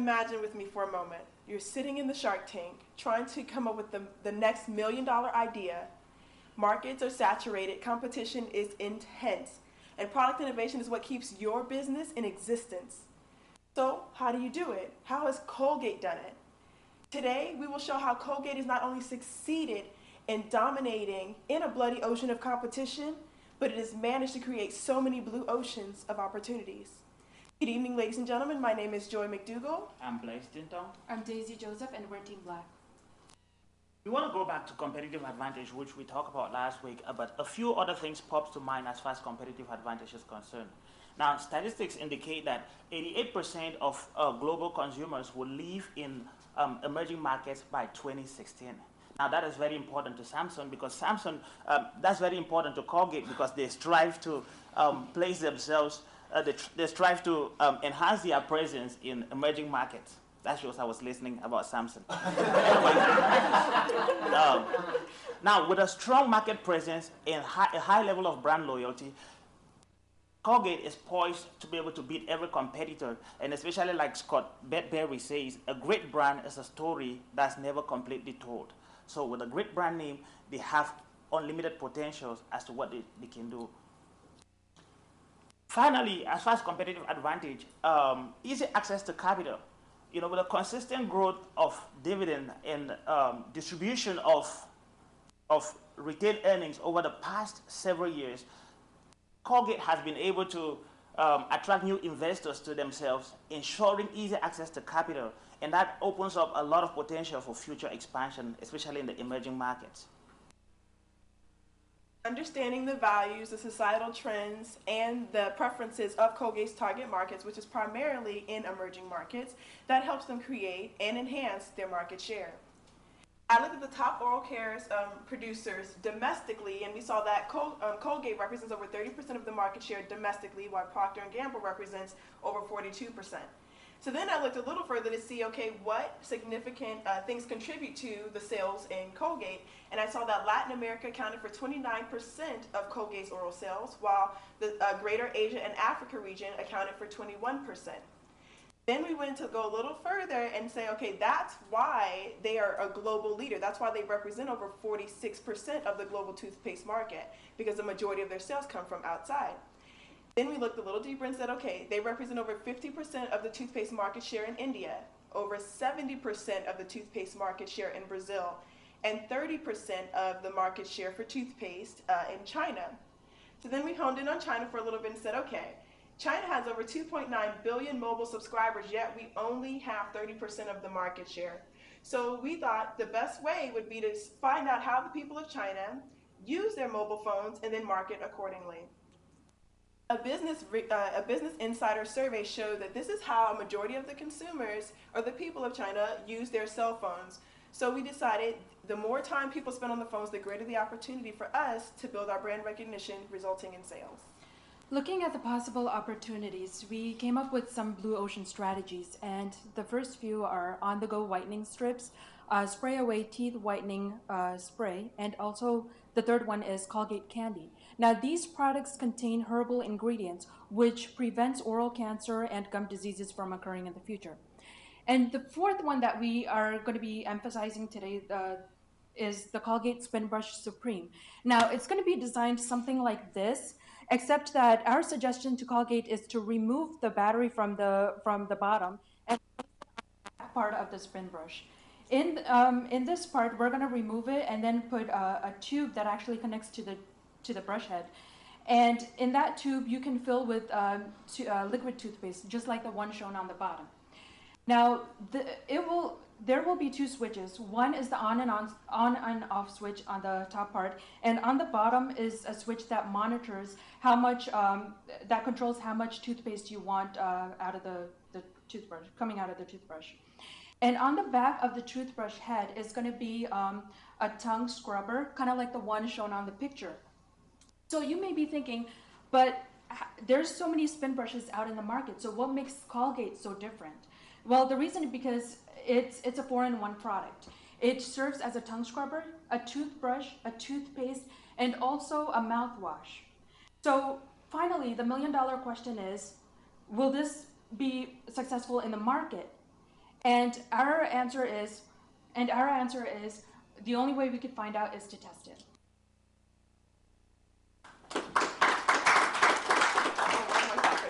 imagine with me for a moment. You're sitting in the Shark Tank trying to come up with the next $1 million idea. Markets are saturated, competition is intense, and product innovation is what keeps your business in existence. So how do you do it? How has Colgate done it? Today, we will show how Colgate has not only succeeded in dominating in a bloody ocean of competition, but it has managed to create so many blue oceans of opportunities. Good evening, ladies and gentlemen. My name is Joy McDougall. I'm Blaise Tinton. I'm Daisy Joseph, and we're Team Black. We want to go back to competitive advantage, which we talked about last week, but a few other things pops to mind as far as competitive advantage is concerned. Now, statistics indicate that 88% of global consumers will live in emerging markets by 2016. Now, that is very important to Samsung because that's very important to Colgate because they strive to place themselves, they strive to enhance their presence in emerging markets. That shows I was listening about Samsung. Now, with a strong market presence and a high level of brand loyalty, Colgate is poised to be able to beat every competitor, and especially like Scott Bedberry says, a great brand is a story that's never completely told. So with a great brand name, they have unlimited potentials as to what they can do. Finally, as far as competitive advantage, easy access to capital. You know, with a consistent growth of dividend and distribution of retained earnings over the past several years, Colgate has been able to attract new investors to themselves, ensuring easy access to capital, and that opens up a lot of potential for future expansion, especially in the emerging markets. Understanding the values, the societal trends, and the preferences of Colgate's target markets, which is primarily in emerging markets, that helps them create and enhance their market share. I looked at the top oral care producers domestically, and we saw that Colgate represents over 30% of the market share domestically, while Procter & Gamble represents over 42%. So then I looked a little further to see, okay, what significant things contribute to the sales in Colgate, and I saw that Latin America accounted for 29% of Colgate's oral sales, while the Greater Asia and Africa region accounted for 21%. Then we went to go a little further and say, okay, that's why they are a global leader. That's why they represent over 46% of the global toothpaste market, because the majority of their sales come from outside. Then we looked a little deeper and said, okay, they represent over 50% of the toothpaste market share in India, over 70% of the toothpaste market share in Brazil, and 30% of the market share for toothpaste in China. So then we honed in on China for a little bit and said, okay, China has over 2.9 billion mobile subscribers, yet we only have 30% of the market share. So we thought the best way would be to find out how the people of China use their mobile phones and then market accordingly. A Business Insider survey showed that this is how a majority of the consumers or the people of China use their cell phones. So we decided the more time people spend on the phones, the greater the opportunity for us to build our brand recognition, resulting in sales. Looking at the possible opportunities, we came up with some blue ocean strategies, and the first few are on-the-go whitening strips, spray away teeth whitening spray, and also the third one is Colgate Candy. Now, these products contain herbal ingredients which prevents oral cancer and gum diseases from occurring in the future. And the fourth one that we are going to be emphasizing today is the Colgate Spin Brush Supreme. Now, it's going to be designed something like this, except that our suggestion to Colgate is to remove the battery from the bottom and part of the spin brush. In this part, we're going to remove it and then put a tube that actually connects to the brush head. And in that tube, you can fill with liquid toothpaste, just like the one shown on the bottom. Now, there will be two switches. One is the on and off switch on the top part, and on the bottom is a switch that monitors how much, that controls how much toothpaste you want out of the toothbrush, coming out of the toothbrush. And on the back of the toothbrush head is going to be a tongue scrubber, kind of like the one shown on the picture. So you may be thinking, but there's so many spin brushes out in the market, so what makes Colgate so different? Well, the reason is because it's a 4-in-1 product. It serves as a tongue scrubber, a toothbrush, a toothpaste, and also a mouthwash. So finally, the $1 million question is, will this be successful in the market? And our answer is, the only way we could find out is to test it.